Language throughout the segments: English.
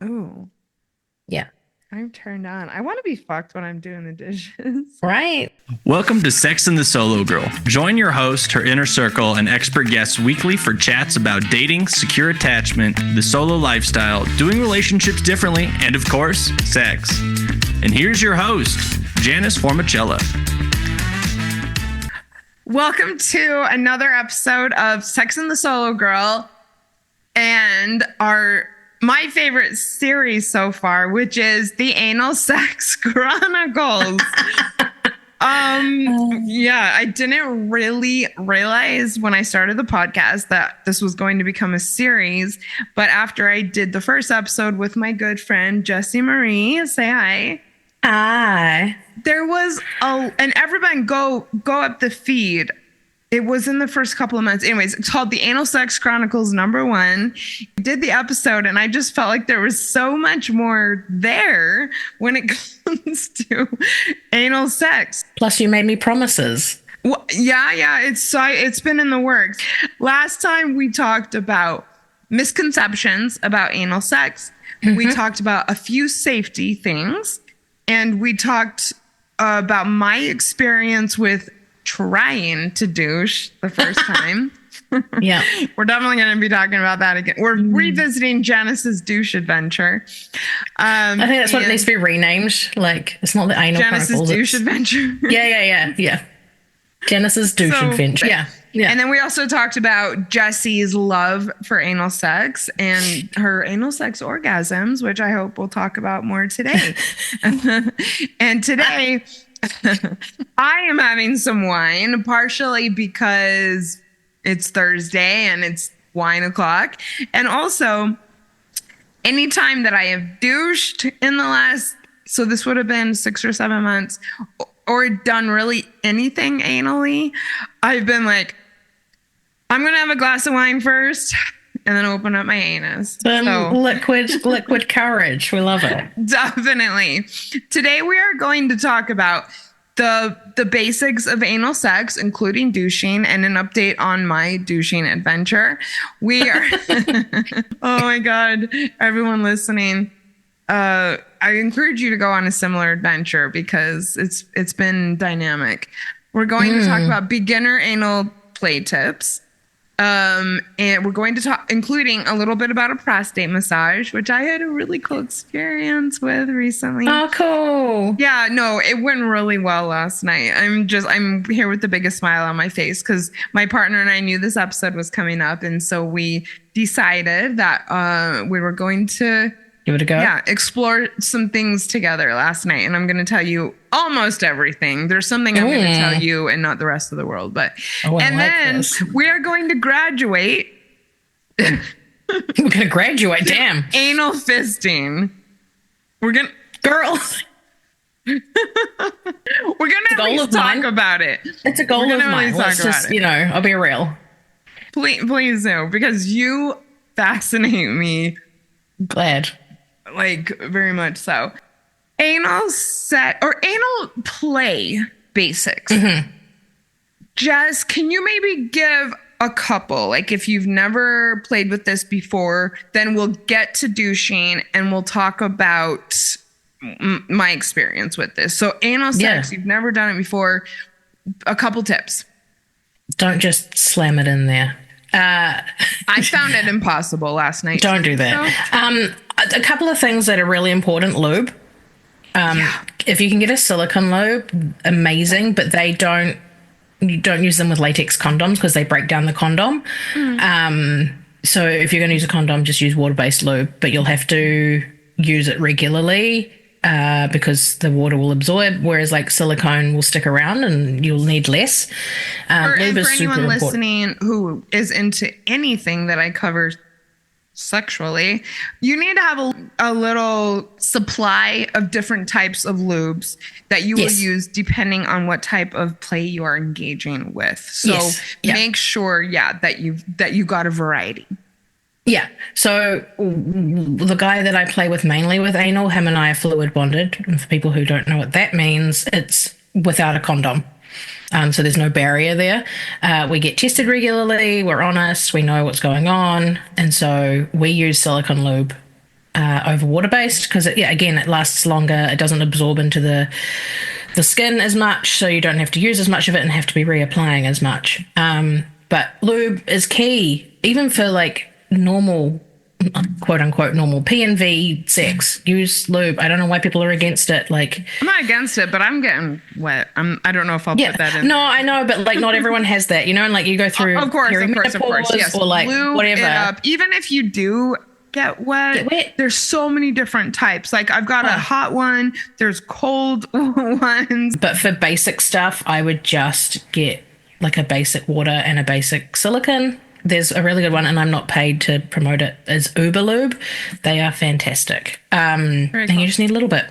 Ooh, Yeah. I'm turned on. I want to be fucked when I'm doing the dishes. Right. Welcome to Sex and the Solo Girl. Join your host, her inner circle, and expert guests weekly for chats about dating, secure attachment, the solo lifestyle, doing relationships differently, and of course, sex. And here's your host, Janice Formichella. Welcome to another episode of Sex and the Solo Girl and my favorite series so far, which is the Anal Sex Chronicles. I didn't really realize when I started the podcast that this was going to become a series, but after I did the first episode with my good friend Jessie Maree, say hi. Hi. There was and everyone go up the feed. It was in the first couple of months. Anyways, it's called the Anal Sex Chronicles #1. I did the episode and I just felt like there was so much more there when it comes to anal sex. Plus, you made me promises. Well, yeah. It's been in the works. Last time we talked about misconceptions about anal sex. Mm-hmm. We talked about a few safety things. And we talked about my experience with trying to douche the first time. Yeah. We're definitely going to be talking about that again. We're revisiting Janice's douche adventure. I think that's what needs to be renamed. Like, it's not the Anal Janice's Chronicles. douche adventure. Yeah. Janice's douche adventure. Yeah. And then we also talked about Jessie's love for anal sex and her anal sex orgasms, which I hope we'll talk about more today. And today, I am having some wine, partially because it's Thursday and it's wine o'clock. And also, anytime that I have douched in the last, so this would have been 6 or 7 months, or done really anything anally, I've been like, I'm going to have a glass of wine first and then open up my anus. Liquid courage. We love it. Definitely. Today we are going to talk about the basics of anal sex, including douching, and an update on my douching adventure. We are, oh my God, everyone listening. I encourage you to go on a similar adventure because it's been dynamic. We're going to talk about beginner anal play tips. And we're going to talk, including a little bit about a prostate massage, which I had a really cool experience with recently. Oh, cool. Yeah, no, it went really well last night. I'm here with the biggest smile on my face because my partner and I knew this episode was coming up. And so we decided that we were going to give it a go. Yeah, explore some things together last night. And I'm going to tell you almost everything. There's something I'm going to tell you and not the rest of the world. But then we are going to graduate. We're going to graduate. Damn. Anal fisting. We're going to... Girls. We're going to at least talk about it. It's a goal of mine. Let's just, I'll be real. Please do. Because you fascinate me. Glad. Like, very much so. Anal set or anal play basics. Mm-hmm. Jess, can you maybe give a couple? Like, if you've never played with this before, then we'll get to douching and we'll talk about my experience with this. So, anal sex, you've never done it before. A couple tips. Don't just slam it in there. I found it impossible last night. Don't do that. A couple of things that are really important. Lube. If you can get a silicone lube, amazing, but you don't use them with latex condoms because they break down the condom. So if you're going to use a condom, just use water-based lube, but you'll have to use it regularly because the water will absorb, whereas like silicone will stick around and you'll need less. And for anyone listening who is into anything that I cover sexually, you need to have a little supply of different types of lubes that you will use depending on what type of play you are engaging with. So make sure, that you got a variety. Yeah. So the guy that I play with mainly with anal, him and I are fluid bonded. And for people who don't know what that means, it's without a condom. So there's no barrier there. We get tested regularly. We're honest. We know what's going on. And so we use silicone lube over water based because again it lasts longer. It doesn't absorb into the skin as much, so you don't have to use as much of it and have to be reapplying as much. But lube is key, even for like normal, quote unquote, normal P&V sex. Use lube. I don't know why people are against it. Like, I'm not against it, but I'm getting wet. I don't know if I'll put that in. No, I know, but like not everyone has that, you know, and like you go through of course, yes. or like lube whatever. It up. Even if you do get wet, there's so many different types. Like I've got a hot one, there's cold ones. But for basic stuff, I would just get like a basic water and a basic silicone. There's a really good one, and I'm not paid to promote it, is Uber Lube. They are fantastic. And you just need a little bit.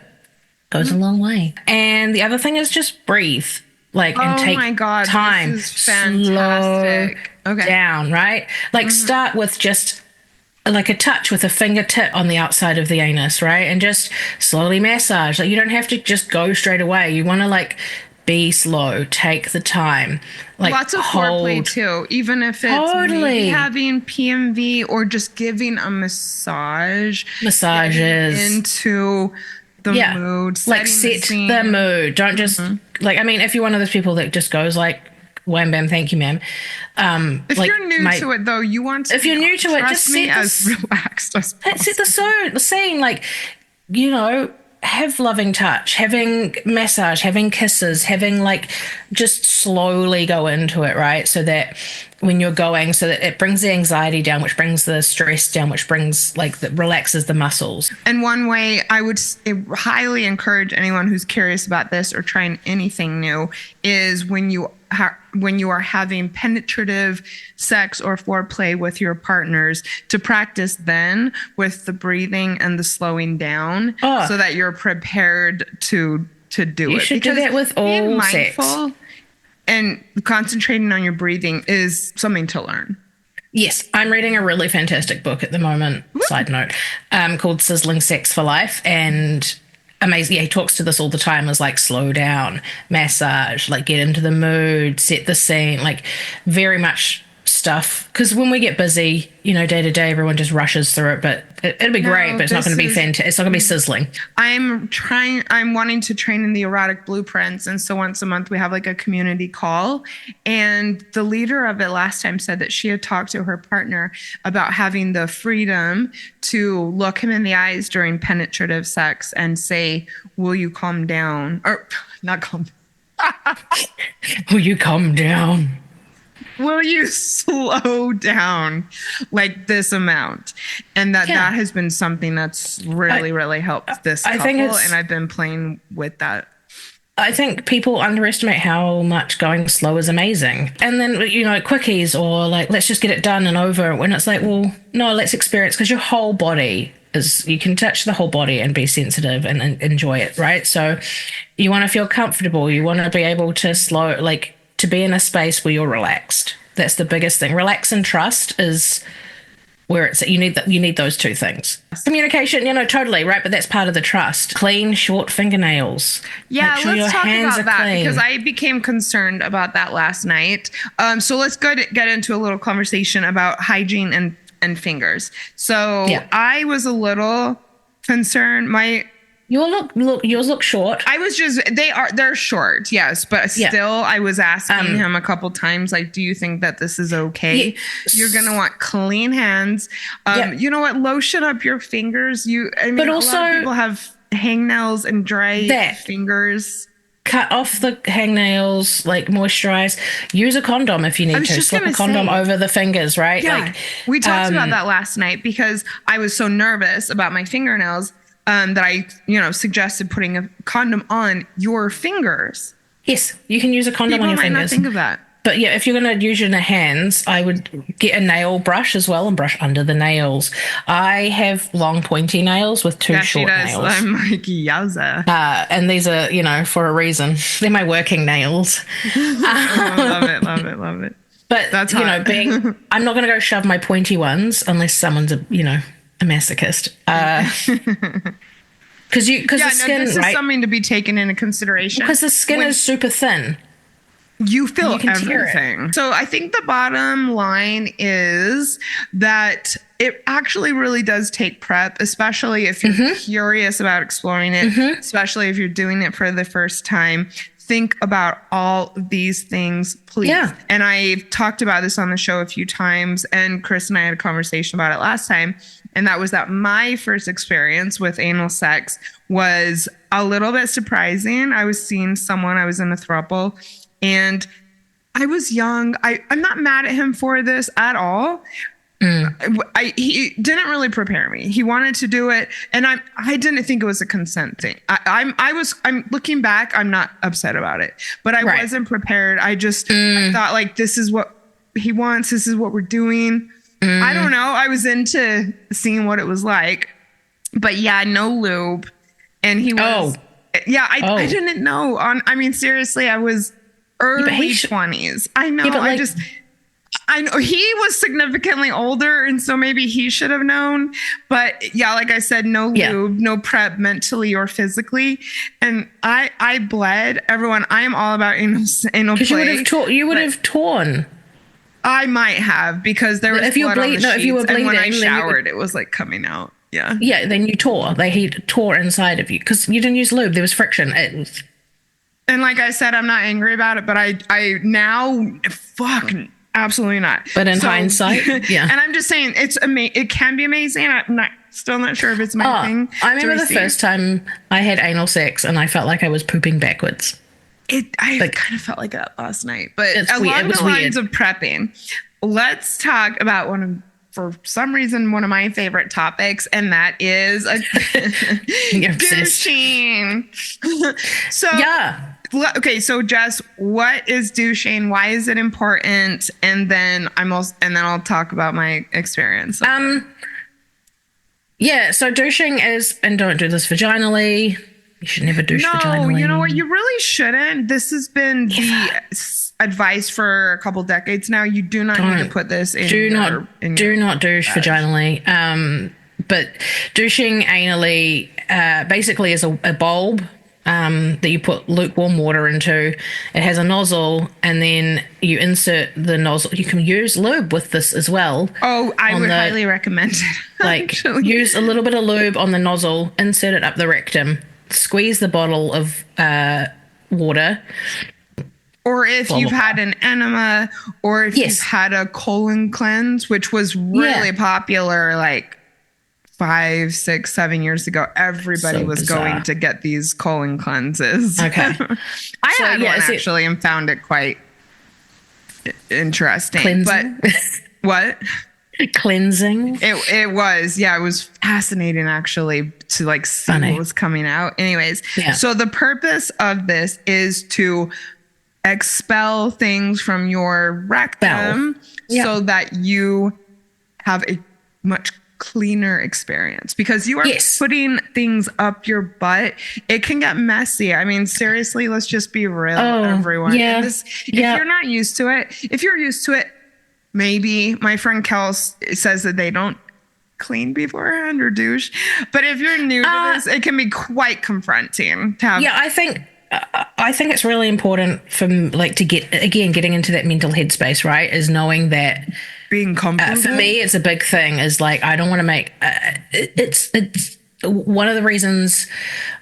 Goes a long way. And the other thing is just breathe. Like, and take time. This is fantastic. Slow down, right? Like start with just like a touch with a fingertip on the outside of the anus, right? And just slowly massage. Like you don't have to just go straight away. You want to like be slow, take the time. Like lots of foreplay too, even if it's maybe having PMV or just giving a massages into the mood, like set the mood. Don't just like, I mean, if you're one of those people that just goes like wham bam thank you ma'am, if like, you're new to it though, you want to, if you're new to it, just me as relaxed as possible. Set the scene, like, you know, have loving touch, having massage, having kisses, having like just slowly go into it, right? So that when you're going, so that it brings the anxiety down, which brings the stress down, which brings like that relaxes the muscles. And one way I would highly encourage anyone who's curious about this or trying anything new is when you are having penetrative sex or foreplay with your partners, to practice then with the breathing and the slowing down so that you're prepared to do it. You should do that with all sex. And concentrating on your breathing is something to learn. Yes, I'm reading a really fantastic book at the moment, side note, called Sizzling Sex for Life, and amazing. Yeah, he talks to this all the time, is like slow down, massage, like get into the mood, set the scene, like very much stuff. Because when we get busy, you know, day to day, everyone just rushes through it, but it'll be great, but it's not going to be fantastic. It's not going to be sizzling. I'm wanting to train in the erotic blueprints. And so once a month we have like a community call. And the leader of it last time said that she had talked to her partner about having the freedom to look him in the eyes during penetrative sex and say, will you calm down? Or not calm down. Will you calm down? Will you slow down like this amount? And that has been something that's really helped this couple. And I've been playing with that. I think people underestimate how much going slow is amazing. And then, you know, quickies or like, let's just get it done and over. When it's like, well, no, let's experience, because your whole body is, you can touch the whole body and be sensitive and enjoy it, right? So you want to feel comfortable. You want to be able to to be in a space where you're relaxed. That's the biggest thing. Relax and trust is where it's you need those two things. Communication, you know, totally, right? But that's part of the trust. Clean, short fingernails. Yeah, let's talk about that because I became concerned about that last night. So let's get into a little conversation about hygiene and fingers. So I was a little concerned. Yours look short. I was they're short, yes, but still I was asking him a couple times, like, do you think that this is okay? You're gonna want clean hands. You know what? Lotion up your fingers. But also, a lot of people have hangnails and dry fingers. Cut off the hangnails, like moisturize. Use a condom if you need to. Slip a condom over the fingers, right? Yeah, like, we talked about that last night because I was so nervous about my fingernails. That I, suggested putting a condom on your fingers. Yes, you can use a condom on your fingers. People might not think of that. But yeah, if you're going to use your hands, I would get a nail brush as well and brush under the nails. I have long pointy nails with two short nails. I'm like, yowza. And these are, for a reason. They're my working nails. Love it. But, that's I'm not going to go shove my pointy ones unless someone's a masochist. Because the skin, this is something to be taken into consideration. Because the skin is super thin. You feel you can tear it. everything. So I think the bottom line is that it actually really does take prep, especially if you're curious about exploring it, especially if you're doing it for the first time. Think about all of these things, please. Yeah. And I've talked about this on the show a few times, and Chris and I had a conversation about it last time. And that was that my first experience with anal sex was a little bit surprising. I was seeing someone, I was in a throuple, and I was young. I'm not mad at him for this at all. He didn't really prepare me. He wanted to do it, and I didn't think it was a consent thing. I'm looking back, I'm not upset about it, but I wasn't prepared. I thought like, this is what he wants. This is what we're doing. I don't know. I was into seeing what it was like, but yeah, no lube, and he was. I didn't know. I mean, seriously, I was early 20s. I know. Yeah, I know he was significantly older, and so maybe he should have known. But yeah, like I said, no lube, no prep mentally or physically. And I bled. Everyone, I am all about anal play. You would have torn. I might have, because there was if you were bleeding, and when I showered, it was like coming out. Yeah. Yeah, then you tore. He tore inside of you because you didn't use lube. There was friction. And like I said, I'm not angry about it, but I now, absolutely not. But in hindsight, yeah. And I'm just saying, it can be amazing. I'm still not sure if it's my thing. I remember the first time I had anal sex and I felt like I was pooping backwards. I kind of felt like that last night, but along the lines of prepping, let's talk about for some reason, one of my favorite topics, and that is douching. Okay, so Jess, what is douching? Why is it important? And then I'll talk about my experience. So douching is, and don't do this vaginally. You should never douche vaginally. No, you know what? You really shouldn't. This has been the advice for a couple decades now. You do not need to put this in. Do not douche vaginally. But douching anally basically is a bulb that you put lukewarm water into. It has a nozzle, and then you insert the nozzle. You can use lube with this as well. Oh, I would highly recommend it. Use a little bit of lube on the nozzle, insert it up the rectum, squeeze the bottle of water. Or if you've had an enema, or if you've had a colon cleanse, which was really popular like 5, 6, 7 years ago, everybody was going to get these colon cleanses. Okay. I had one actually and found it quite interesting. Cleansing? But what? Cleansing? It was. Yeah, it was fascinating actually to like see what was coming out. Anyways, so the purpose of this is to expel things from your rectum so that you have a much cleaner experience, because you are putting things up your butt. It can get messy. I mean, seriously, let's just be real, everyone. Yeah. If you're not used to it, if you're used to it, maybe my friend Kels says that they don't clean beforehand or douche. But if you're new to this, it can be quite confronting to have. Yeah, I think it's really important to getting into that mental headspace, right? Is knowing that being comfortable. For me, it's a big thing. Is like, I don't want to make it's one of the reasons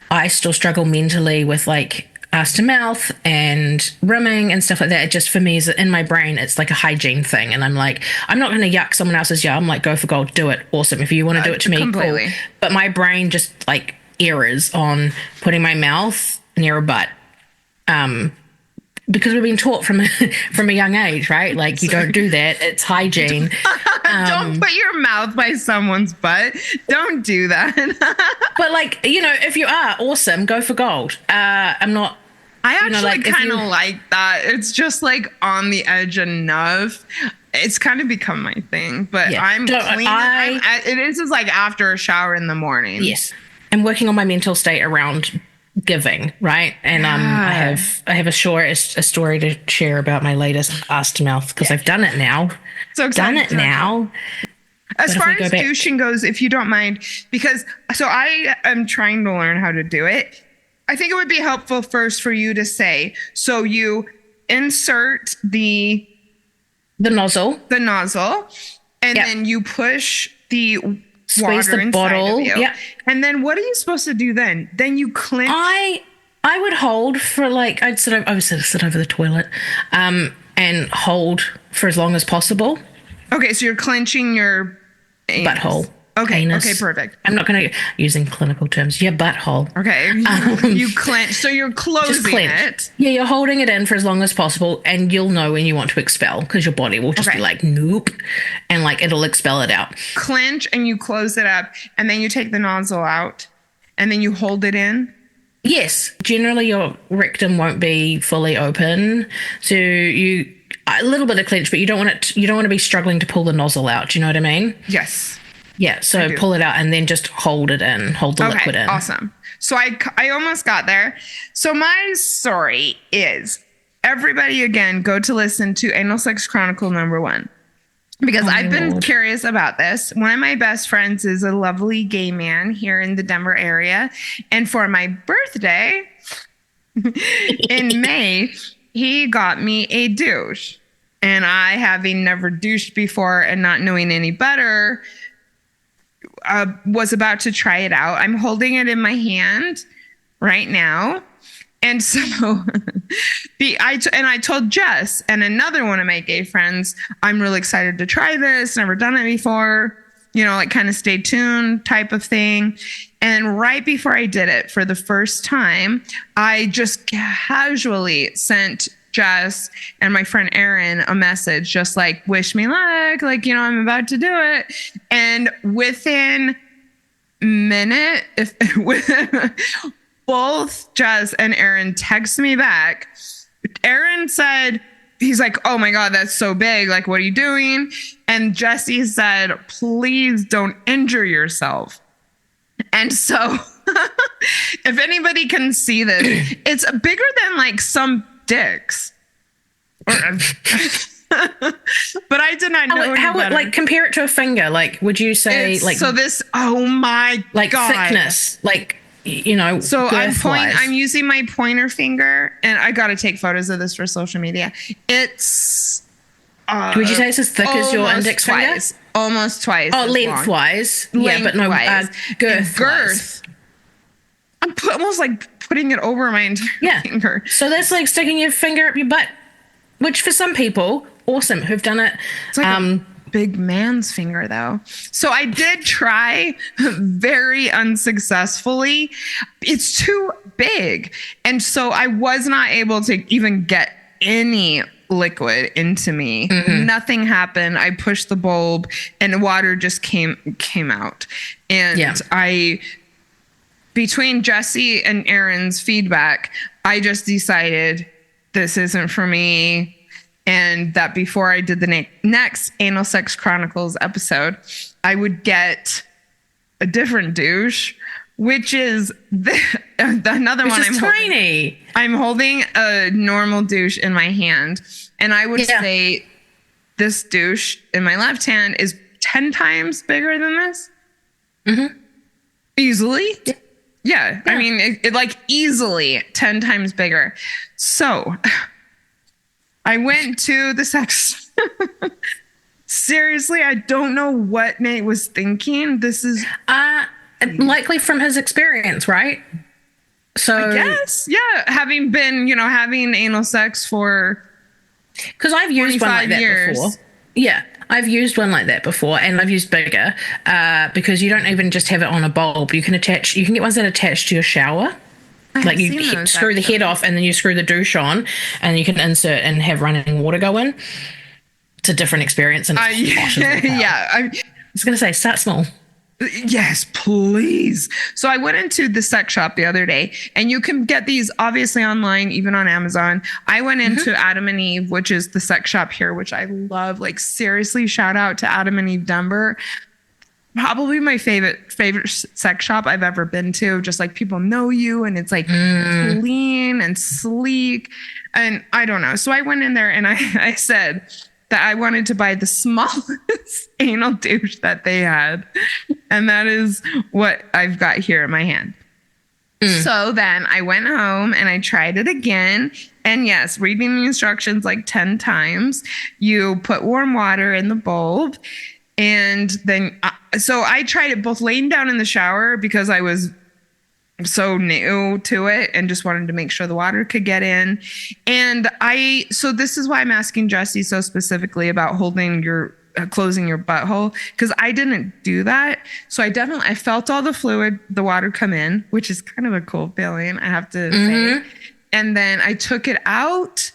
I still struggle mentally with like ass to mouth and rimming and stuff like that. It just, for me, is in my brain, it's like a hygiene thing. And I'm like, I'm not going to yuck someone else's yum. I'm like, go for gold, do it. Awesome. If you want to do it to me, completely. Cool. But my brain just like errors on putting my mouth near a butt. Because we've been taught from a young age, right? Like, you don't do that. It's hygiene. Don't put your mouth by someone's butt. Don't do that. But like, if you are, awesome, go for gold. I'm not. I actually kind of like that. It's just like on the edge enough. It's kind of become my thing, but I'm clean. It is just like after a shower in the morning. Yes. I'm working on my mental state around giving, right? And I have a story to share about my latest ass to mouth, because I've done it now. So excited. Done it now. As far as douching goes, if you don't mind, because I am trying to learn how to do it. I think it would be helpful first for you to say, so you insert the nozzle. And Yep. then you push the Squeeze water the inside bottle. of you. Yep. And then what are you supposed to do then? Then you clench. I would hold for like I would sit over the toilet, and hold for as long as possible. Okay, so you're clenching your anus. Butthole. Okay. Anus. Okay. Perfect. I'm not going to using clinical terms. Your butthole. Okay. You clench. So you're Just closing clench. it. Yeah, you're holding it in for as long as possible, and you'll know when you want to expel because your body will just Okay. be like, nope, and like it'll expel it out. Clench and you close it up, and then you take the nozzle out, and then you hold it in. Yes, generally your rectum won't be fully open, so you a little bit of clench, but you don't want it. You don't want to be struggling to pull the nozzle out. Do you know what I mean? Yes. Yeah. So pull it out and then just hold it in. Hold the liquid in. Awesome. So I almost got there. So my story is everybody again go to listen to Anal Sex Chronicle #1. Because I've been curious about this. One of my best friends is a lovely gay man here in the Denver area. And for my birthday in May, he got me a douche. And I, having never douched before and not knowing any better, was about to try it out. I'm holding it in my hand right now. And so I told Jess and another one of my gay friends, I'm really excited to try this. Never done it before, like kind of stay tuned type of thing. And right before I did it for the first time, I just casually sent Jess and my friend Erin a message, just like, wish me luck. Like, I'm about to do it. And within minute, both Jess and Erin text me back. Erin said, he's like, oh my God, that's so big. Like, what are you doing? And Jessie said, please don't injure yourself. And so if anybody can see this, it's bigger than like some dicks. But I did not know like compare it to a finger. Like, would you say oh my God. Thickness, like, so I'm using my pointer finger, and I got to take photos of this for social media. It's would you say it's as thick as your index finger? Almost twice. Oh, lengthwise. Yeah, but no, girth. I'm almost like putting it over my entire finger. So that's like sticking your finger up your butt, which for some people, awesome, who've done it. It's like a big man's finger, though. So I did try very unsuccessfully. It's too big. And so I was not able to even get any liquid into me. Mm-hmm. Nothing happened. I pushed the bulb and the water just came out. And between Jessie and Erin's feedback, I just decided this isn't for me. And that before I did the next Anal Sex Chronicles episode, I would get a different douche, which is another which one. Is tiny. I'm holding a normal douche in my hand, and I would say this douche in my left hand is 10 times bigger than this. Mm-hmm. Easily. Yeah. I mean, it like easily 10 times bigger. So I went to the sex. Seriously, I don't know what Nate was thinking. This is likely from his experience, right? So I guess, yeah, having been, having anal sex for because I've used one like that years. Before. Yeah, I've used one like that before, and I've used bigger because you don't even just have it on a bulb. You can get ones that attach to your shower. Like you screw the head off, and then you screw the douche on, and you can insert and have running water go in. It's a different experience, and it's I was gonna say start small. Yes, please. So I went into the sex shop the other day, and you can get these obviously online, even on Amazon. I went into Adam and Eve, which is the sex shop here, which I love. Like, seriously, shout out to Adam and Eve Denver. Probably my favorite sex shop I've ever been to. Just like people know you, and it's like clean and sleek, and I don't know. So I went in there and I said that I wanted to buy the smallest anal douche that they had. And that is what I've got here in my hand. So then I went home and I tried it again. And yes, reading the instructions like 10 times. You put warm water in the bulb. And then, so I tried it both laying down in the shower because I was so new to it and just wanted to make sure the water could get in. And so this is why I'm asking Jessie so specifically about holding your, closing your butthole, because I didn't do that. So I felt all the fluid, the water come in, which is kind of a cool feeling, I have to say. And then I took it out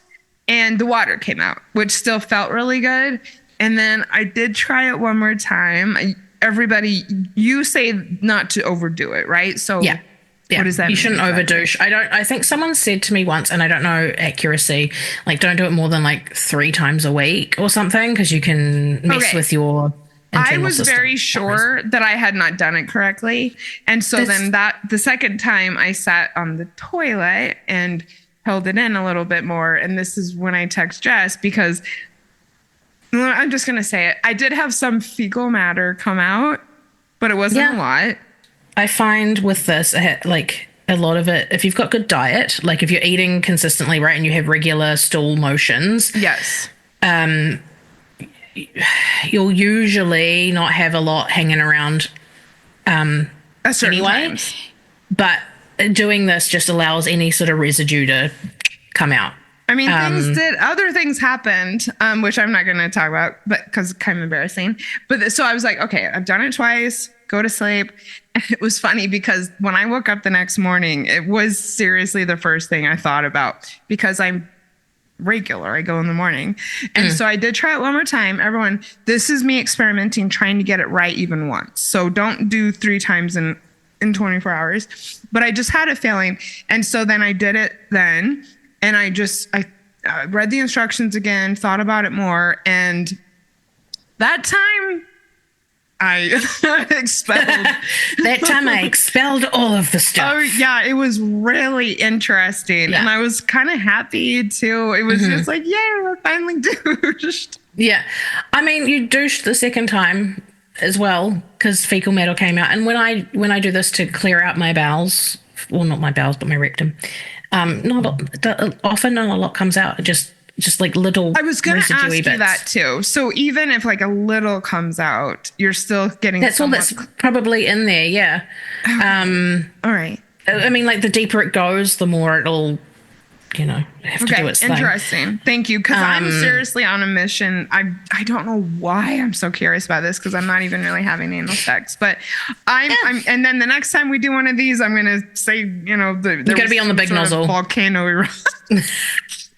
and the water came out, which still felt really good. And then I did try it one more time. Everybody, you say not to overdo it, right? So yeah. What does that mean? You shouldn't overdouche. I think someone said to me once, and I don't know accuracy, like don't do it more than like 3 times a week or something, because you can mess with your internal I was system. very sure that I had not done it correctly. And so then the second time I sat on the toilet and held it in a little bit more. And this is when I text Jess, because I'm just going to say it. I did have some fecal matter come out, but it wasn't a lot. I find with this, like a lot of it, if you've got good diet, like if you're eating consistently, right, and you have regular stool motions, yes, you'll usually not have a lot hanging around anyway. Times. But doing this just allows any sort of residue to come out. I mean, other things happened, which I'm not going to talk about, but because it's kind of embarrassing. But so I was like, okay, I've done it twice, go to sleep. And it was funny because when I woke up the next morning, it was seriously the first thing I thought about, because I'm regular. I go in the morning. And so I did try it one more time. Everyone, this is me experimenting, trying to get it right even once. So don't do 3 times in 24 hours. But I just had a feeling. And so then I did it then. And I read the instructions again, thought about it more. And that time I expelled. That time I expelled all of the stuff. Oh, yeah. It was really interesting. Yeah. And I was kind of happy too. It was just like, yeah, we're finally douched. Yeah. I mean, you douched the second time as well because fecal matter came out. And when I do this to clear out my bowels, well, not my bowels, but my rectum, often not a lot comes out. Just like little. I was going to ask you that too. So even if like a little comes out, you're still getting. That's all that's probably in there. Yeah. All right. I mean, like the deeper it goes, the more it'll, have to do its thing. Interesting. Thank you. Because I'm seriously on a mission. I don't know why I'm so curious about this, because I'm not even really having anal sex. But I'm and then the next time we do one of these, I'm going to say, you're going to be on the big nozzle. Volcano eruption.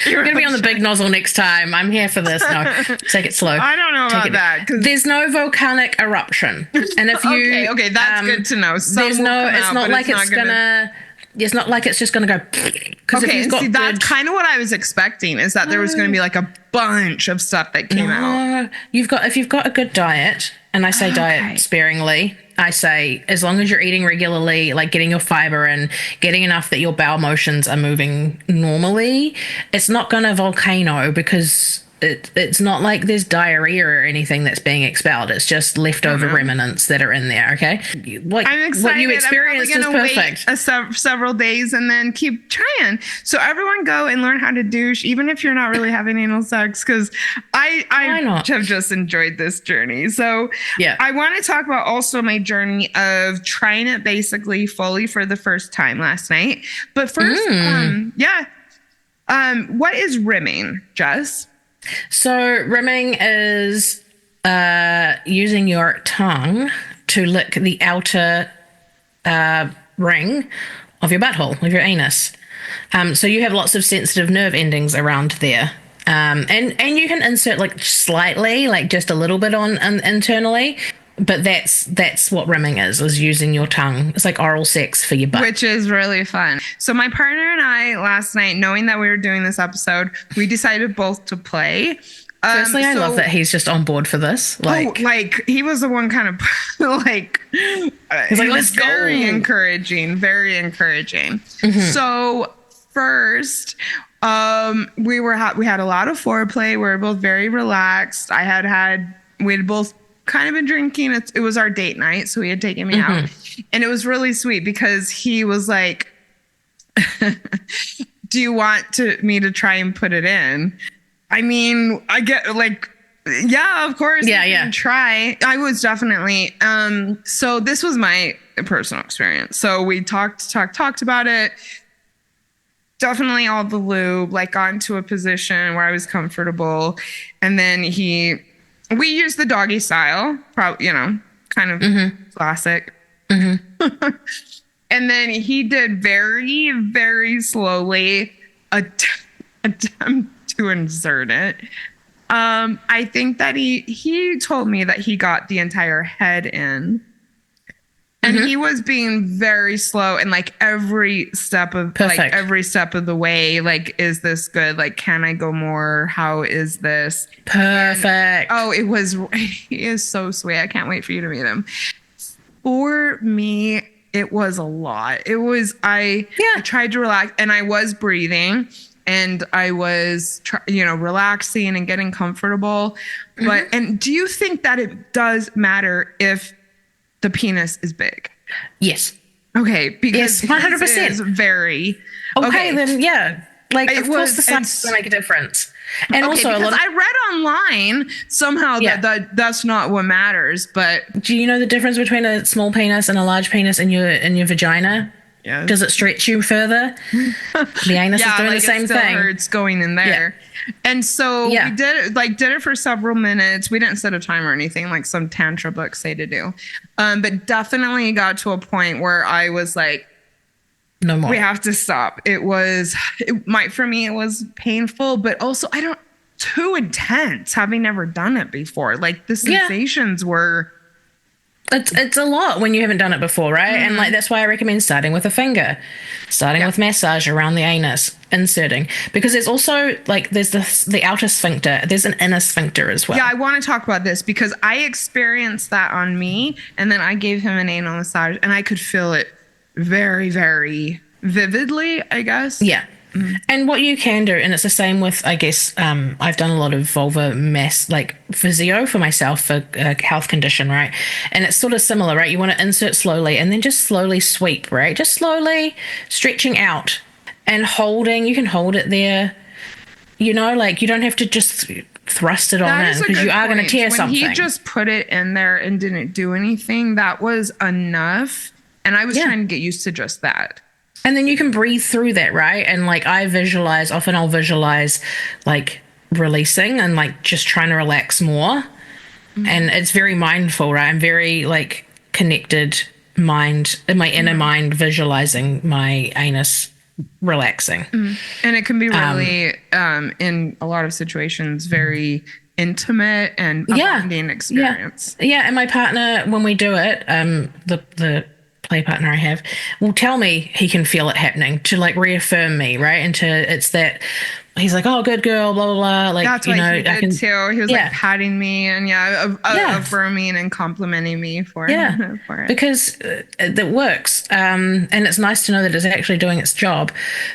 You're going to be on the big nozzle next time. I'm here for this. No, take it slow. I don't know about that. There's no volcanic eruption. And if you... Okay, that's good to know. It's not like it's just going to go... Okay, that's kind of what I was expecting, is that there was going to be like a bunch of stuff that came out. If you've got a good diet, and I say diet sparingly, I say as long as you're eating regularly, like getting your fiber and getting enough that your bowel motions are moving normally, it's not going to volcano, because it's not like there's diarrhea or anything that's being expelled. It's just leftover remnants that are in there. Okay, I'm excited. What you experienced is perfect. Wait several days and then keep trying. So everyone go and learn how to douche, even if you're not really having anal sex, because I have just enjoyed this journey. So yeah, I want to talk about also my journey of trying it basically fully for the first time last night. But first, what is rimming, Jess? So rimming is using your tongue to lick the outer ring of your butthole, of your anus. So you have lots of sensitive nerve endings around there. And you can insert like slightly, like just a little bit on internally. But that's what rimming is using your tongue. It's like oral sex for your butt. Which is really fun. So my partner and I last night, knowing that we were doing this episode, we decided both to play. Firstly, I love that he's just on board for this. He was the one kind of he's like, let's go. Very encouraging. Mm-hmm. So first, we had a lot of foreplay. We were both very relaxed. We had both kind of been drinking. It was our date night, so he had taken me out, and it was really sweet because he was like, do you want me to try and put it in? I mean, I get like, yeah, of course. Yeah. Try. I was definitely. So this was my personal experience. So we talked about it. Definitely all the lube, like got into a position where I was comfortable. And then we used the doggy style, probably, kind of classic. Mm-hmm. And then he did very, very slowly attempt to insert it. I think that he told me that he got the entire head in. And he was being very slow and like every step of the way, like, is this good? Like, can I go more? How is this? Perfect. And, he is so sweet. I can't wait for you to meet him. For me, it was a lot. I tried to relax and I was breathing and I was, relaxing and getting comfortable. But, and do you think that it does matter if the penis is big? Yes. Okay. Because 100%. is very. Okay, then yeah. Like, of course the size will make a difference. And also a lot of, I read online somehow that's not what matters, but do you know the difference between a small penis and a large penis in your vagina? Yeah. Does it stretch you further? The anus is doing the same thing. Hurts going in there. Yeah. And so we did it for several minutes. We didn't set a time or anything like some tantra books say to do. But definitely got to a point where I was like, no more. We have to stop. For me, it was painful, but also too intense, having never done it before. Like the sensations were. It's a lot when you haven't done it before, right? And like that's why I recommend starting with a finger, with massage around the anus, inserting, because there's also like there's the outer sphincter, there's an inner sphincter as well. Yeah, I want to talk about this because I experienced that on me, and then I gave him an anal massage, and I could feel it very, very vividly, I guess. Yeah. And what you can do, and it's the same with, I guess, I've done a lot of vulva like physio for myself for a health condition, right? And it's sort of similar, right? You want to insert slowly and then just slowly sweep, right? Just slowly stretching out and holding. You can hold it there, like you don't have to just thrust it on in because you are going to tear something. When he just put it in there and didn't do anything, that was enough. And I was trying to get used to just that. And then you can breathe through that, right? And like I'll visualize like releasing and like just trying to relax more. Mm-hmm. And it's very mindful, right? I'm very like connected mind, in my inner mind, visualizing my anus relaxing. Mm-hmm. And it can be really, in a lot of situations, very intimate and a bonding experience. Yeah. And my partner, when we do it, the play partner I have will tell me he can feel it happening to like reaffirm me, right? And it's that he's like, oh, good girl, blah, blah, blah. Like, that's what he did too. He was like patting me and affirming and complimenting me for it. Because it works. And it's nice to know that it's actually doing its job.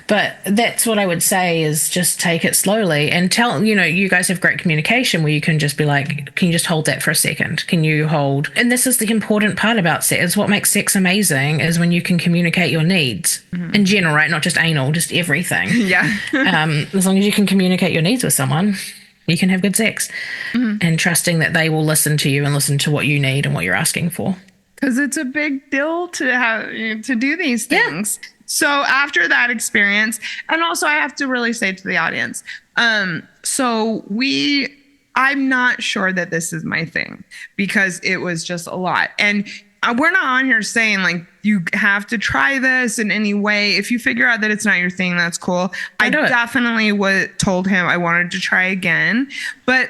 But that's what I would say is just take it slowly and tell, you guys have great communication where you can just be like, can you just hold that for a second? Can you hold? And this is the important part about sex. Is what makes sex amazing is when you can communicate your needs in general, right? Not just anal, just everything. Yeah. As long as you can communicate your needs with someone, you can have good sex, and trusting that they will listen to you and listen to what you need and what you're asking for. Because it's a big deal to do these things. Yeah. So after that experience, and also I have to really say to the audience, I'm not sure that this is my thing because it was just a lot. And we're not on here saying like you have to try this in any way. If you figure out that it's not your thing, that's cool. I definitely told him I wanted to try again, but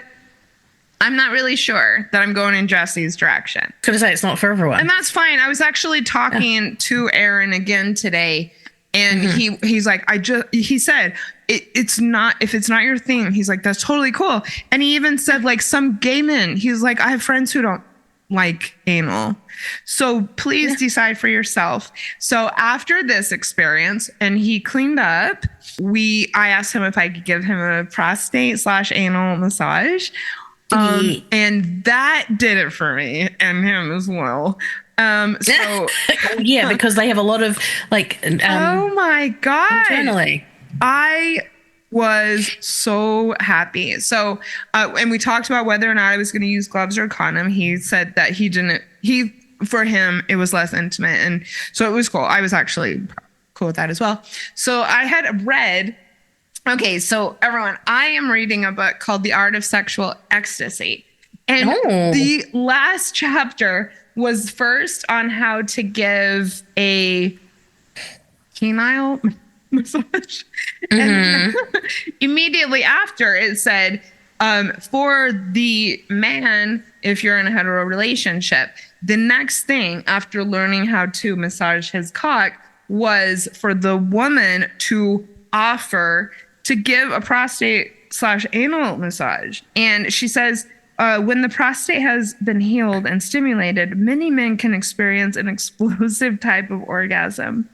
I'm not really sure that I'm going in Jessie's direction. Could I say it's not for everyone? And that's fine. I was actually talking to Aaron again today, and he's like, he said, it's not, if it's not your thing, he's like, that's totally cool. And he even said like some gay men, he's like, I have friends who don't like anal. So please decide for yourself. So after this experience and he cleaned up, I asked him if I could give him a prostate/anal massage. And that did it for me and him as well. Because they have a lot of like, oh my God. Internally. I was so happy. So, and we talked about whether or not I was going to use gloves or a condom. He said that for him, it was less intimate. And so it was cool. I was actually cool with that as well. So I had read, okay, so everyone, I am reading a book called The Art of Sexual Ecstasy. And the last chapter was first on how to give a penile massage. And immediately after it said, for the man, if you're in a hetero relationship, the next thing after learning how to massage his cock was for the woman to offer to give a prostate/anal massage. And she says, when the prostate has been healed and stimulated, many men can experience an explosive type of orgasm.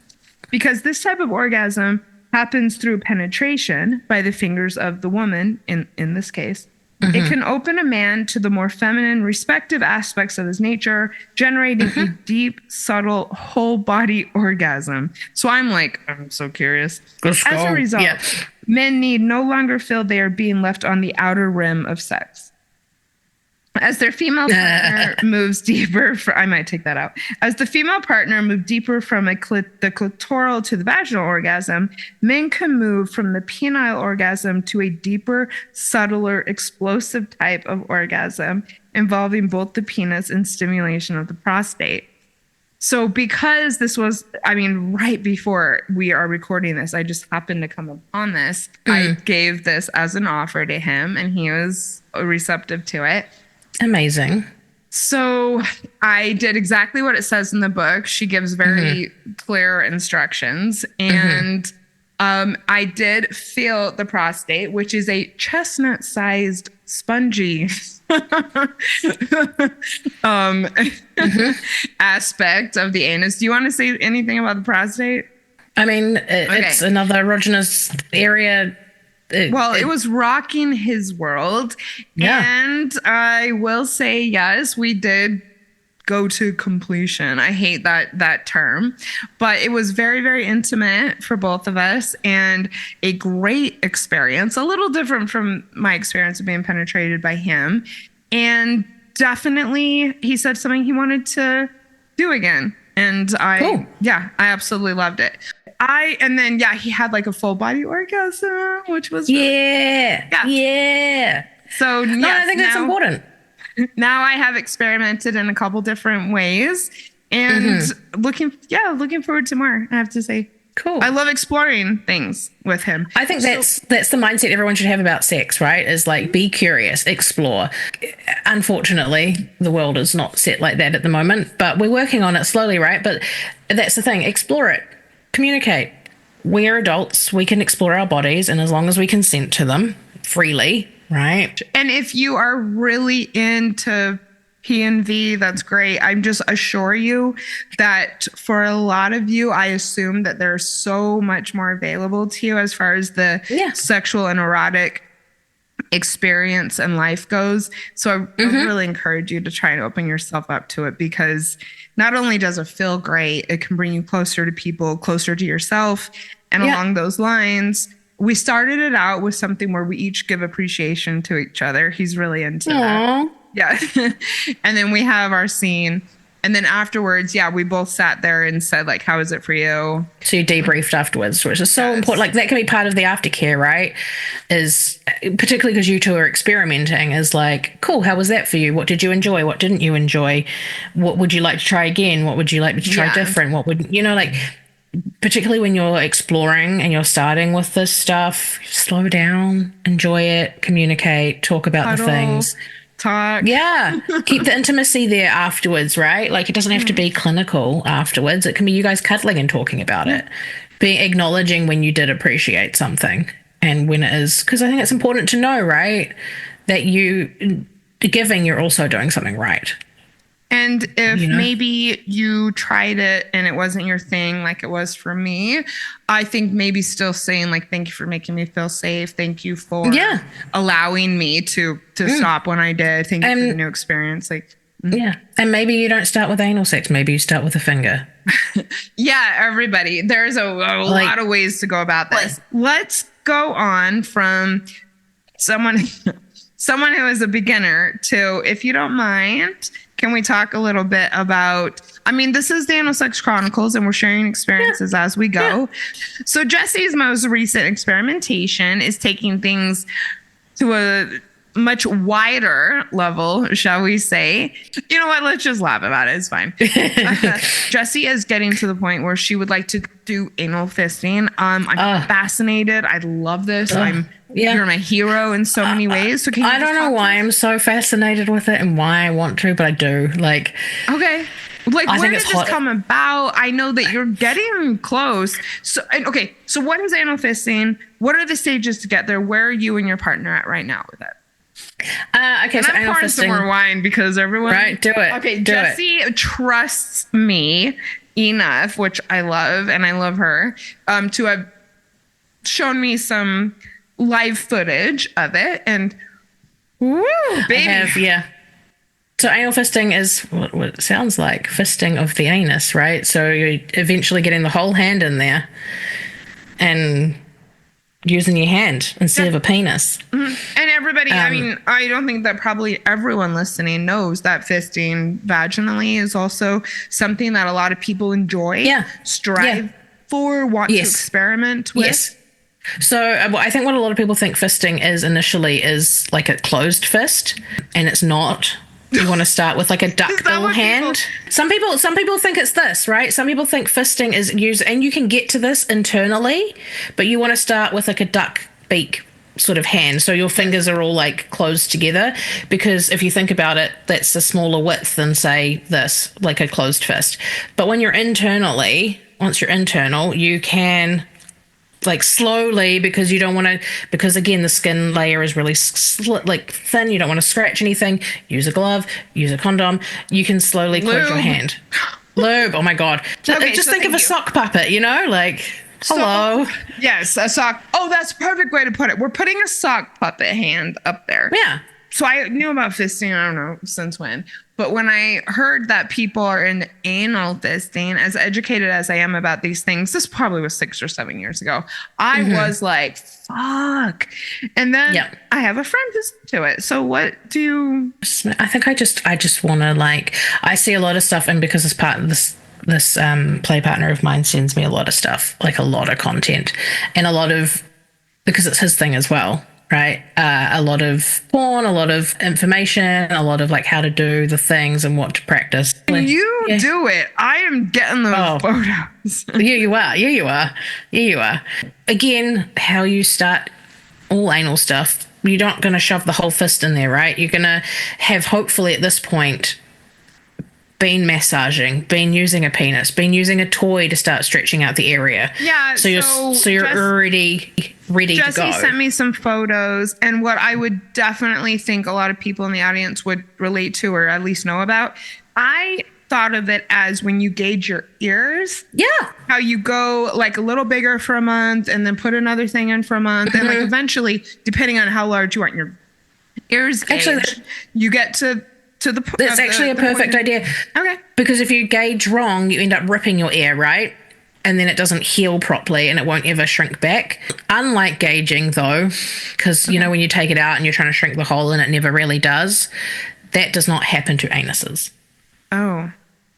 Because this type of orgasm happens through penetration by the fingers of the woman, in this case. It can open a man to the more feminine, respective aspects of his nature, generating a deep, subtle, whole-body orgasm. So I'm so curious. As a result, men need no longer feel they are being left on the outer rim of sex. As their female partner moves deeper, I might take that out. As the female partner moved deeper from the clitoral to the vaginal orgasm, men can move from the penile orgasm to a deeper, subtler, explosive type of orgasm involving both the penis and stimulation of the prostate. So because this was, right before we are recording this, I just happened to come upon this. I gave this as an offer to him and he was receptive to it. Amazing. So I did exactly what it says in the book. She gives very clear instructions. And I did feel the prostate, which is a chestnut-sized spongy aspect of the anus. Do you want to say anything about the prostate? It's another erogenous area. It was rocking his world. And I will say, yes, we did go to completion. I hate that term, but it was very, very intimate for both of us and a great experience, a little different from my experience of being penetrated by him. And definitely he said something he wanted to do again. And I absolutely loved it. He had like a full body orgasm, which was So I think that's important. Now I have experimented in a couple different ways and looking forward to more, I have to say. Cool. I love exploring things with him. I think that's the mindset everyone should have about sex, right? Is like, be curious, explore. Unfortunately, the world is not set like that at the moment, but we're working on it slowly, right? But that's the thing, explore it, communicate. We're adults, we can explore our bodies, and as long as we consent to them freely, right? And if you are really into P&V, that's great. I'm just assure you that for a lot of you, I assume that there's so much more available to you as far as the sexual and erotic experience and life goes. So I really encourage you to try and open yourself up to it, because not only does it feel great, it can bring you closer to people, closer to yourself. And along those lines, we started it out with something where we each give appreciation to each other. He's really into that. Yeah. And then we have our scene. And then afterwards, we both sat there and said, like, how is it for you? So you debriefed afterwards, which is so important. Like, that can be part of the aftercare, right? Is particularly because you two are experimenting, is like, cool, how was that for you? What did you enjoy? What didn't you enjoy? What would you like to try again? What would you like to try different? What would, particularly when you're exploring and you're starting with this stuff, slow down, enjoy it, communicate, talk about the things. Talk. Yeah. Keep the intimacy there afterwards, right? Like, it doesn't have to be clinical afterwards. It can be you guys cuddling and talking about it. Acknowledging when you did appreciate something and when it is, because I think it's important to know, right, that you giving, you're also doing something right. And if maybe you tried it and it wasn't your thing like it was for me, I think maybe still saying, like, thank you for making me feel safe. Thank you for allowing me to stop when I did. Thank you for the new experience. Like, Yeah. And maybe you don't start with anal sex. Maybe you start with a finger. Yeah, everybody. There's a lot of ways to go about this. Let's go on from someone who is a beginner to, if you don't mind, can we talk a little bit about, I mean, this is the Anal Sex Chronicles and we're sharing experiences as we go. Yeah. So Jessie's most recent experimentation is taking things to a much wider level, shall we say. You know what? Let's just laugh about it. It's fine. Jessie is getting to the point where she would like to do anal fisting. I'm fascinated. I love this. You're my hero in so many ways. So I don't know why I'm so fascinated with it and why I want to, but I do. Okay. Where did this come about? I know that you're getting close. So what is anal fisting? What are the stages to get there? Where are you and your partner at right now with it? Okay, and so I'm pouring some more wine because everyone... Right, do it. Okay, Jessie trusts me enough, which I love, and I love her, to have shown me some live footage of it, and woo, baby. So anal fisting is what it sounds like, fisting of the anus, right? So you're eventually getting the whole hand in there and using your hand instead of a penis. Mm-hmm. And everybody, I mean, I don't think that probably everyone listening knows that fisting vaginally is also something that a lot of people enjoy, strive for, want to experiment with. Yes. So I think what a lot of people think fisting is initially is like a closed fist, and it's not. You want to start with like a duckbill hand. Some people think it's this, right? Some people think fisting is used, and you can get to this internally, but you want to start with like a duck beak sort of hand. So your fingers are all like closed together, because if you think about it, that's a smaller width than say this, like a closed fist. But when you're once you're internal, you can like slowly, because you don't want to, because again the skin layer is really thin, you don't want to scratch anything, use a glove, use a condom, you can slowly close your hand. Lube, oh my god. Just think of a sock puppet, hello. Yes, a sock. Oh, that's a perfect way to put it. We're putting a sock puppet hand up there. Yeah. So I knew about fisting, I don't know since when, but when I heard that people are in anal fisting, as educated as I am about these things, this probably was 6 or 7 years ago, I was like, fuck. And then I have a friend who's into it. So what do you... I think I just want to I see a lot of stuff, and because it's part of this play partner of mine sends me a lot of stuff, like a lot of content, and because it's his thing as well. Right. A lot of porn, a lot of information, a lot of how to do the things and what to practice. You do it. I am getting those photos. Yeah, you are. Again, how you start all anal stuff, you're not going to shove the whole fist in there, right? You're going to have, hopefully at this point, been massaging, been using a penis, been using a toy to start stretching out the area. Yeah. So you're already ready to go. Jessie sent me some photos, and what I would definitely think a lot of people in the audience would relate to, or at least know about. I thought of it as when you gauge your ears. Yeah. How you go a little bigger for a month and then put another thing in for a month. And eventually, depending on how large you want your ears gauged, you get to the point. That's actually a perfect idea. Okay. Because if you gauge wrong, you end up ripping your ear, right? And then it doesn't heal properly and it won't ever shrink back. Unlike gauging, though, because, when you take it out and you're trying to shrink the hole and it never really does, that does not happen to anuses. Oh.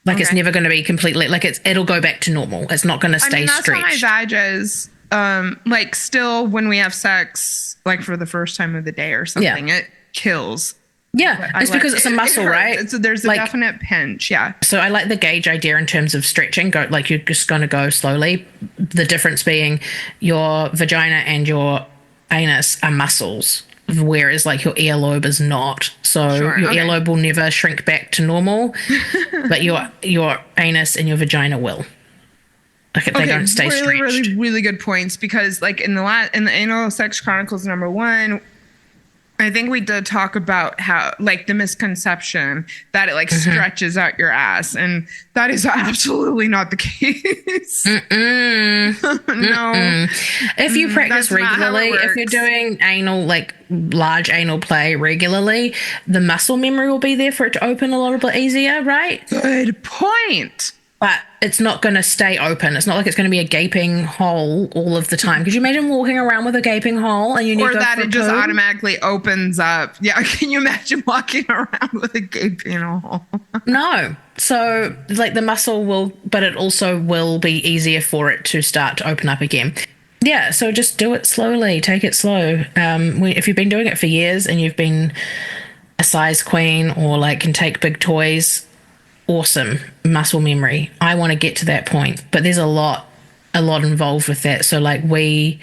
It's never going to be completely, it'll go back to normal. It's not going to stay stretched. That's how my vag is, still when we have sex, for the first time of the day or something, it kills. Yeah, it's because it's a muscle, right? So there's a definite pinch, yeah. So I like the gauge idea in terms of stretching. You're just going to go slowly. The difference being your vagina and your anus are muscles, whereas your earlobe is not. So your earlobe will never shrink back to normal, but your anus and your vagina will. They don't stay stretched. Really, really good points, because in the Anal Sex Chronicles #1, I think we did talk about how, like, the misconception that it like stretches out your ass, and that is absolutely not the case. No. If you practice That's not how it regularly, if you're works. doing anal, like large anal play regularly, the muscle memory will be there for it to open a little bit easier, right? Good point. But it's not going to stay open. It's not like it's going to be a gaping hole all of the time. Could you imagine walking around with a gaping hole and you need Or to go that for it a just poo? automatically opens up. Yeah, can you imagine walking around with a gaping hole? No. So, like, the muscle will, but it also will be easier for it to start to open up again. Yeah, so just do it slowly. Take it slow. If you've been doing it for years and you've been a size queen or, like, can take big toys, awesome muscle memory. I want to get to that point, but there's a lot involved with that. So, like, we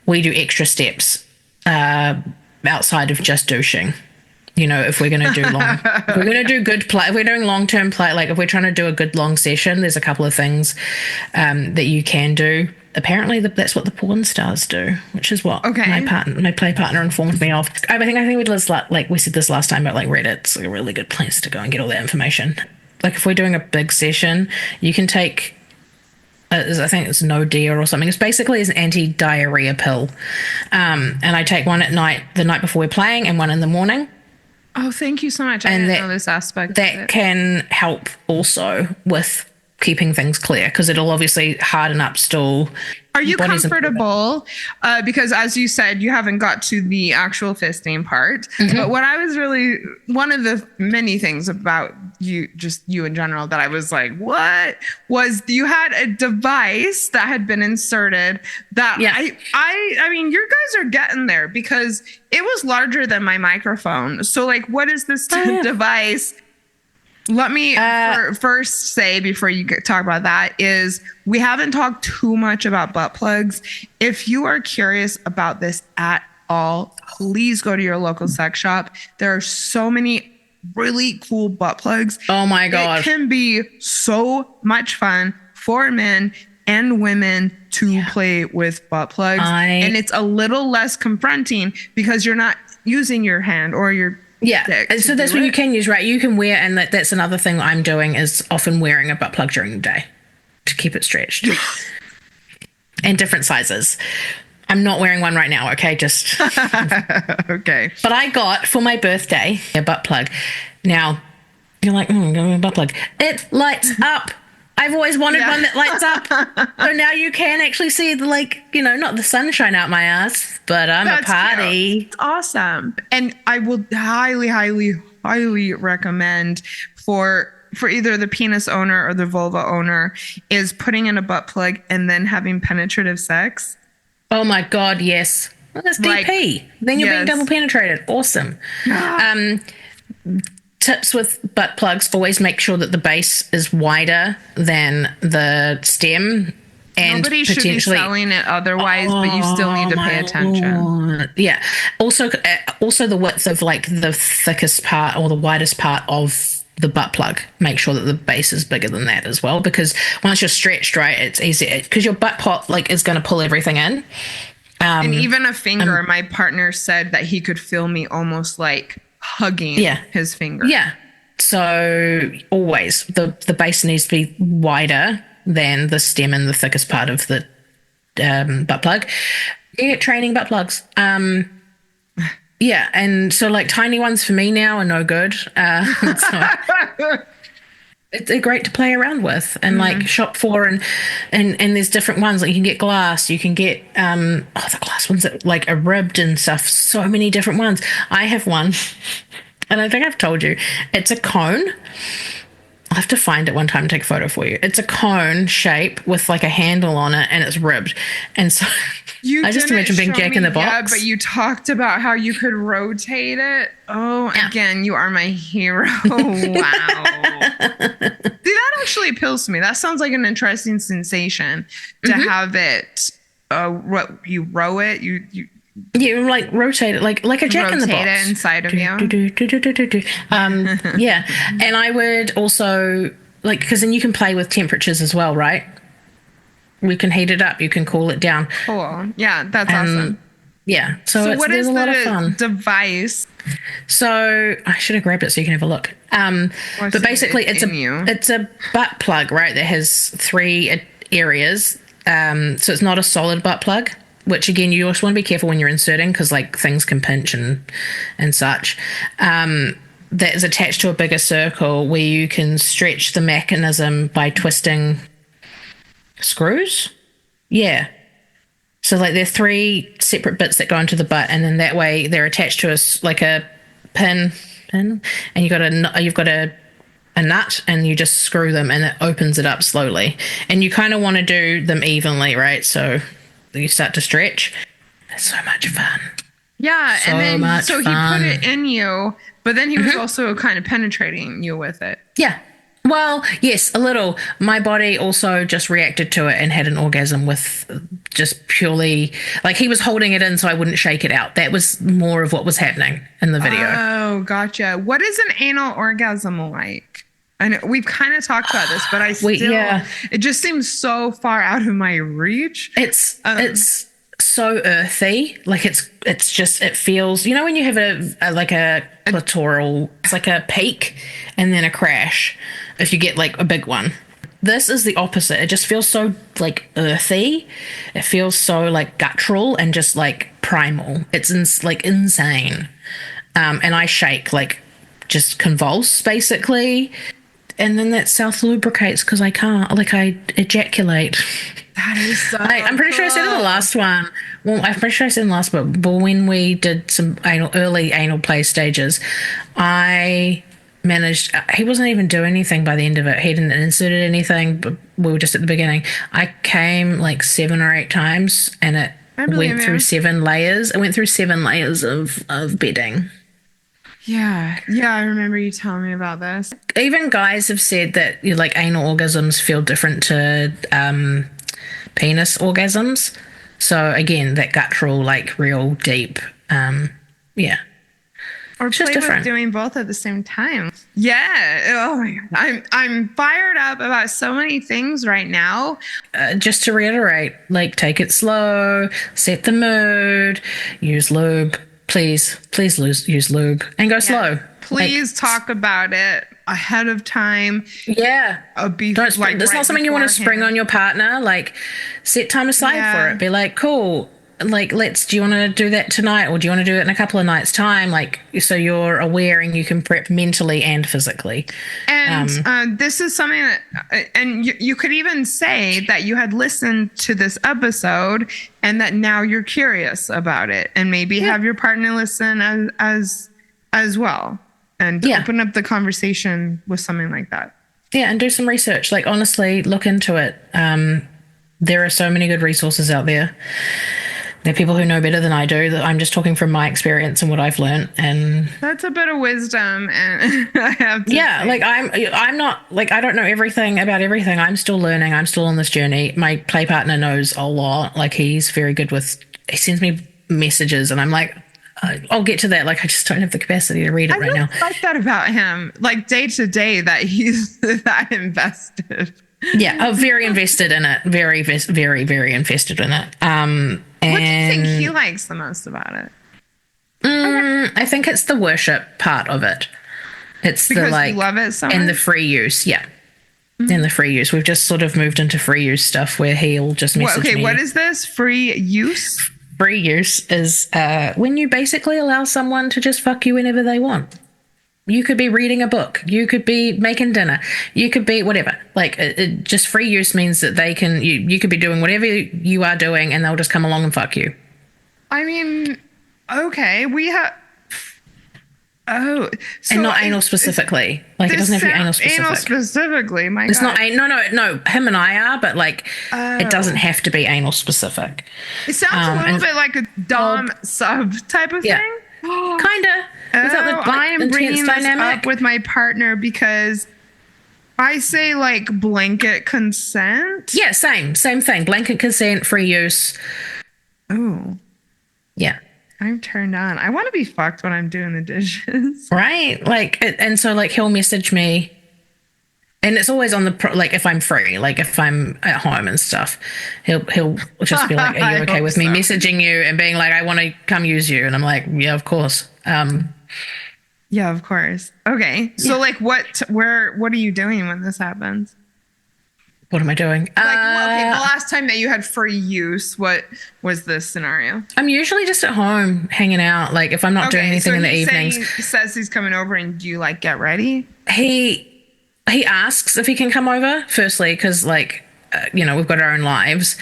do extra steps outside of just douching. You know, if we're going to do if we're going to do good play, if we're doing long-term play, like if we're trying to do a good long session, there's a couple of things that you can do. Apparently, that's what the porn stars do, which is what my play partner informed me of. I think we did, like we said this last time, but like Reddit's a really good place to go and get all that information. Like if we're doing a big session, you can take, I think it's No Deer or something. It's basically an anti-diarrhea pill. And I take one at night, the night before we're playing, and one in the morning. Oh, thank you so much. I didn't know this aspect. That can help also with keeping things clear, because it'll obviously harden up stool. Are you comfortable? Because as you said, you haven't got to the actual fisting part. But what I was really, one of the many things about you, just you in general, that I was like, what? Was you had a device that had been inserted that I mean, you guys are getting there, because it was larger than my microphone. So like, what is this device? Let me first say, before you talk about that, is we haven't talked too much about butt plugs. If you are curious about this at all, please go to your local sex shop. There are so many really cool butt plugs. Oh my God. It can be so much fun for men and women to play with butt plugs. And it's a little less confronting because you're not using your hand or your and so that's what you can use, right? You can wear, and that's another thing I'm doing, is often wearing a butt plug during the day to keep it stretched. And different sizes. I'm not wearing one right now, okay? Just okay. But I got for my birthday a butt plug. Now you're like, a butt plug. It lights up. I've always wanted one that lights up. So now you can actually see the, like, you know, not the sunshine out my ass, but I'm a party. Cute. Awesome. And I will highly, highly, highly recommend for either the penis owner or the vulva owner is putting in a butt plug and then having penetrative sex. Oh my God, yes. Well, that's DP. Then you're being double penetrated. Awesome. Tips with butt plugs: always make sure that the base is wider than the stem. And nobody should be selling it otherwise, but you still need to pay attention. Lord. Yeah. Also the width of, like, the thickest part or the widest part of the butt plug. Make sure that the base is bigger than that as well, because once you're stretched, right, it's easier because your butt pot, like, is going to pull everything in. And even a finger, my partner said that he could feel me almost like hugging his finger. Yeah. So always the base needs to be wider than the stem and the thickest part of the butt plug. You get training butt plugs. Yeah. And so, like, tiny ones for me now are no good. So they're great to play around with and like shop for, and there's different ones. Like, you can get glass, you can get the glass ones that like are ribbed and stuff. So many different ones. I have one, and I think I've told you, it's a cone. I'll have to find it one time and take a photo for you. It's a cone shape with like a handle on it, and it's ribbed. And so I just imagine being Jack in the Box. Yeah, but you talked about how you could rotate it. Oh, again, you are my hero. Wow. See, that actually appeals to me. That sounds like an interesting sensation to have it. You row it. You like rotate it like a Jack in the Box. Rotate it inside of you. Yeah. And I would also, like, because then you can play with temperatures as well, right? We can heat it up. You can cool it down. Cool. Yeah, that's awesome. Yeah. So what there's is a lot of the fun. device? So I should have grabbed it so you can have a look. But basically, it's a butt plug, right? That has 3 areas. So it's not a solid butt plug. Which again, you just want to be careful when you're inserting because like things can pinch and such. That is attached to a bigger circle where you can stretch the mechanism by twisting screws. Yeah. So like there are 3 separate bits that go into the butt, and then that way they're attached to a pin, and you've got a nut, and you just screw them, and it opens it up slowly. And you kind of want to do them evenly, right? So you start to stretch. It's so much fun. Yeah, So and then much he fun. put it in you, but then he was also kind of penetrating you with it. Yeah. Well, yes, a little. My body also just reacted to it and had an orgasm with just purely, like he was holding it in so I wouldn't shake it out. That was more of what was happening in the video. Oh, gotcha. What is an anal orgasm like? I know we've kind of talked about this, but it just seems so far out of my reach. It's so earthy. Like it's just, it feels, you know, when you have a clitoral, it's like a peak and then a crash if you get like a big one. This is the opposite. It just feels so like earthy. It feels so like guttural and just like primal. It's insane. And I shake, like just convulse basically. And then that self lubricates because I can't, like I ejaculate. That is so I'm pretty sure I said in the last one. Well, I'm pretty sure I said in the last one, but when we did some early anal play stages, I managed, he wasn't even doing anything by the end of it. He didn't inserted anything, but we were just at the beginning. I came like 7 or 8 times and it went through 7 layers. It went through 7 layers of bedding. Yeah, I remember you telling me about this. Even guys have said that like anal orgasms feel different to penis orgasms. So again, that guttural, like real deep, yeah. Or it's play just different. With doing both at the same time. Yeah. Oh my God. I'm fired up about so many things right now. Just to reiterate, like take it slow, set the mood, use lube. Please use lube and go slow. Please talk about it ahead of time. Yeah. It's not something you want to spring on your partner. Like set time aside for it. Be like, cool. Like, do you want to do that tonight or do you want to do it in a couple of nights' time? Like, so you're aware and you can prep mentally and physically. And this is something that, and you could even say that you had listened to this episode and that now you're curious about it and maybe have your partner listen as well and open up the conversation with something like that. Yeah. And do some research. Like, honestly, look into it. There are so many good resources out there. There are people who know better than I do. That I'm just talking from my experience and what I've learned, and that's a bit of wisdom. And I have to say. Like I'm not like I don't know everything about everything. I'm still learning. I'm still on this journey. My play partner knows a lot. Like he's very good with. He sends me messages, and I'm like, I'll get to that. Like I just don't have the capacity to read it right now. I like that about him. Like day to day, that he's that invested. Yeah, very invested in it. Very, very, very invested in it. What do you think he likes the most about it? I think it's the worship part of it. It's because the like you love it so much? And the free use. Yeah, and the free use. We've just sort of moved into free use stuff where he'll just message me. What is this? Free use? Free use is when you basically allow someone to just fuck you whenever they want. You could be reading a book. You could be making dinner. You could be whatever. Like just free use means that they can. You could be doing whatever you are doing, and they'll just come along and fuck you. I mean, okay, we have. Oh, so and not anal specifically. Like it doesn't have to be anal specific. Anal specifically, my it's God. No. Him and I are, but like it doesn't have to be anal specific. It sounds a little bit like a dom sub type of thing. Kinda. I am bringing this up with my partner because I say like blanket consent. Yeah, same thing. Blanket consent, free use. Oh, yeah. I'm turned on. I want to be fucked when I'm doing the dishes. Right, like, and so like he'll message me, And it's always on the like if I'm free, like if I'm at home and stuff, he'll just be like, "Are you okay with me messaging you and being like, I want to come use you?" And I'm like, "Yeah, of course." Yeah, of course. Okay, so like, what are you doing when this happens? What am I doing? Like, okay, the last time that you had free use, what was this scenario? I'm usually just at home hanging out. Like if I'm not doing anything in the evenings. He says he's coming over, and do you like get ready? He asks if he can come over, firstly, because, like, we've got our own lives.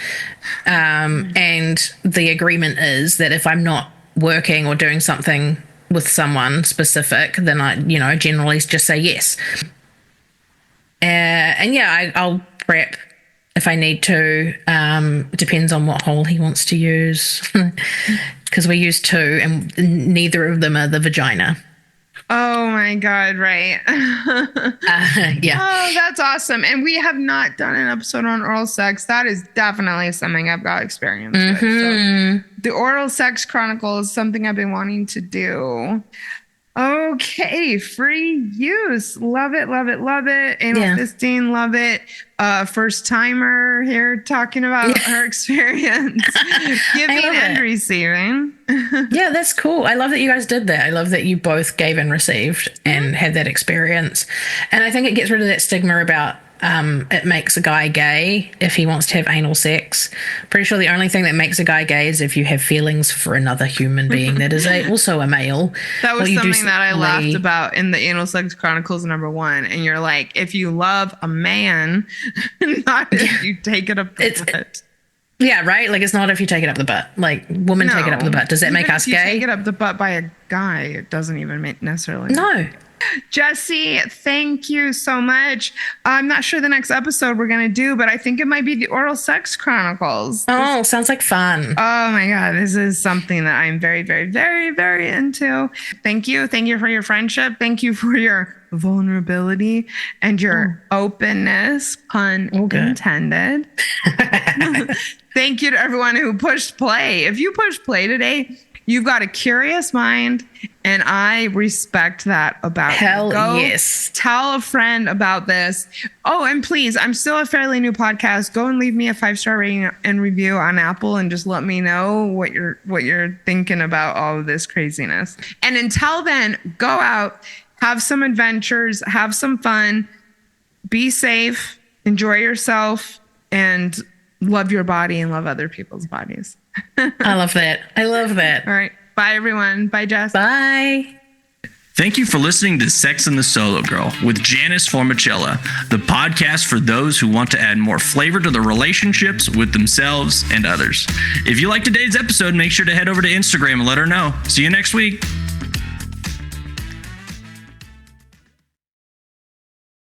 And the agreement is that if I'm not working or doing something with someone specific, then I generally just say yes. I'll prep if I need to. Depends on what hole he wants to use. Because we use 2, and neither of them are the vagina. Oh my God, right. Yeah. Oh, that's awesome. And we have not done an episode on oral sex. That is definitely something I've got experience with. So the Oral Sex Chronicles is something I've been wanting to do. Okay, free use. Love it, love it, love it. Anal fisting, love it. First timer here talking about her experience. Giving and receiving. Yeah, that's cool. I love that you guys did that. I love that you both gave and received and had that experience. And I think it gets rid of that stigma about it makes a guy gay if he wants to have anal sex. Pretty sure the only thing that makes a guy gay is if you have feelings for another human being that is also a male. That was something that I laughed about in the Anal Sex Chronicles #1. And you're like, if you love a man, not if you take it up the butt. Yeah, right? Like, it's not if you take it up the butt. Like, women take it up the butt. Does that make us gay? If you take it up the butt by a guy, it doesn't even necessarily. No. Jessie, thank you so much. I'm not sure the next episode we're going to do, but I think it might be the Oral Sex Chronicles. Oh, sounds like fun. Oh my God. This is something that I'm very, very, very, very into. Thank you. Thank you for your friendship. Thank you for your vulnerability and your openness, pun intended. Thank you to everyone who pushed play. If you pushed play today, you've got a curious mind, and I respect that about you. Go yes. Tell a friend about this. Oh, and please, I'm still a fairly new podcast. Go and leave me a 5-star rating and review on Apple, and just let me know what you're thinking about all of this craziness. And until then, go out, have some adventures, have some fun, be safe, enjoy yourself, and love your body and love other people's bodies. I love that. I love that. All right. Bye, everyone. Bye, Jess. Bye. Thank you for listening to Sex and the Solo Girl with Janice Formichella, the podcast for those who want to add more flavor to their relationships with themselves and others. If you liked today's episode, make sure to head over to Instagram and let her know. See you next week.